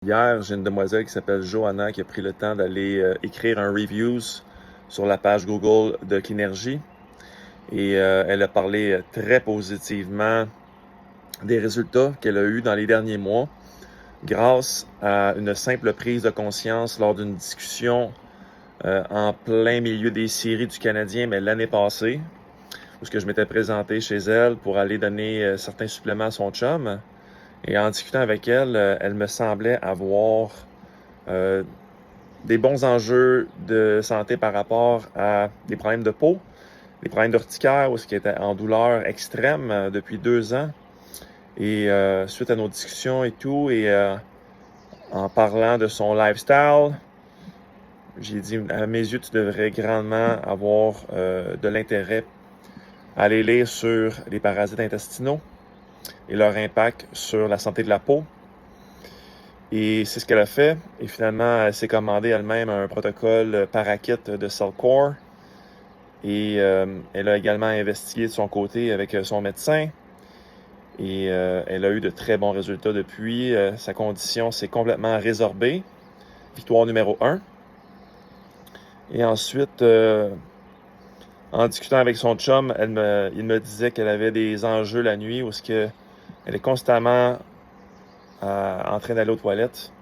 Hier, j'ai une demoiselle qui s'appelle Johanna qui a pris le temps d'aller écrire un reviews sur la page Google de Cleanergy et elle a parlé très positivement des résultats qu'elle a eus dans les derniers mois grâce à une simple prise de conscience lors d'une discussion en plein milieu des séries du Canadien, mais l'année passée, où je m'étais présenté chez elle pour aller donner certains suppléments à son chum. Et en discutant avec elle, elle me semblait avoir euh, des bons enjeux de santé par rapport à des problèmes de peau, des problèmes d'urticaire, ou ce qui était en douleur extrême depuis 2 ans. Et suite à nos discussions et tout, et en parlant de son lifestyle, j'ai dit, à mes yeux, tu devrais grandement avoir de l'intérêt à aller lire sur les parasites intestinaux et leur impact sur la santé de la peau. Et c'est ce qu'elle a fait. Et finalement, elle s'est commandé elle-même un protocole Parakit de Cellcore. Et elle a également investigué de son côté avec son médecin. Et elle a eu de très bons résultats depuis. Sa condition s'est complètement résorbée. Victoire numéro 1. Et ensuite, en discutant avec son chum, il me disait qu'elle avait des enjeux la nuit où elle est constamment en train d'aller aux toilettes.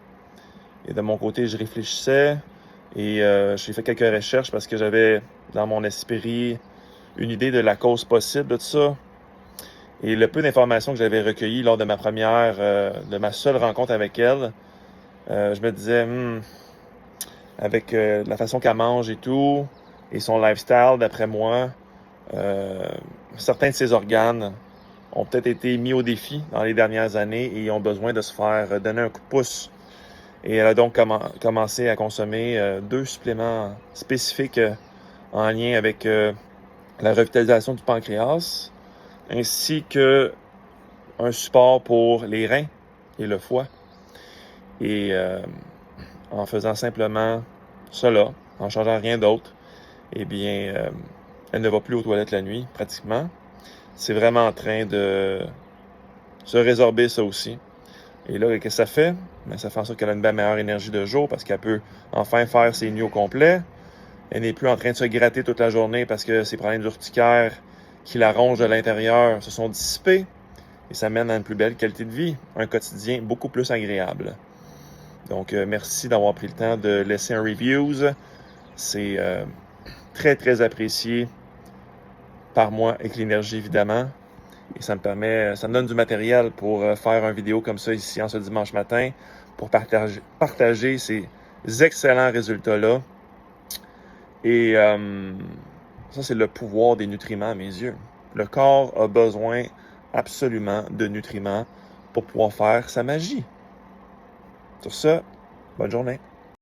Et de mon côté, je réfléchissais et j'ai fait quelques recherches parce que j'avais dans mon esprit une idée de la cause possible de tout ça. Et le peu d'informations que j'avais recueillies lors de de ma seule rencontre avec elle, je me disais, avec la façon qu'elle mange et tout, et son lifestyle, d'après moi, certains de ses organes ont peut-être été mis au défi dans les dernières années et ont besoin de se faire donner un coup de pouce. Et elle a donc commencé à consommer 2 suppléments spécifiques en lien avec la revitalisation du pancréas, ainsi que un support pour les reins et le foie. Et en faisant simplement cela, en changeant rien d'autre, eh bien, elle ne va plus aux toilettes la nuit, pratiquement. C'est vraiment en train de se résorber, ça aussi. Et là, qu'est-ce que ça fait? Ben, ça fait en sorte qu'elle a une bien meilleure énergie de jour parce qu'elle peut enfin faire ses nuits au complet. Elle n'est plus en train de se gratter toute la journée parce que ses problèmes d'urticaire qui la rongent de l'intérieur se sont dissipés. Et ça mène à une plus belle qualité de vie, un quotidien beaucoup plus agréable. Donc, merci d'avoir pris le temps de laisser un review. C'est très, très apprécié par moi et Cleanergy, évidemment. Et ça me donne du matériel pour faire une vidéo comme ça ici en ce dimanche matin pour partager ces excellents résultats-là. Et ça, c'est le pouvoir des nutriments à mes yeux. Le corps a besoin absolument de nutriments pour pouvoir faire sa magie. Sur ce, bonne journée.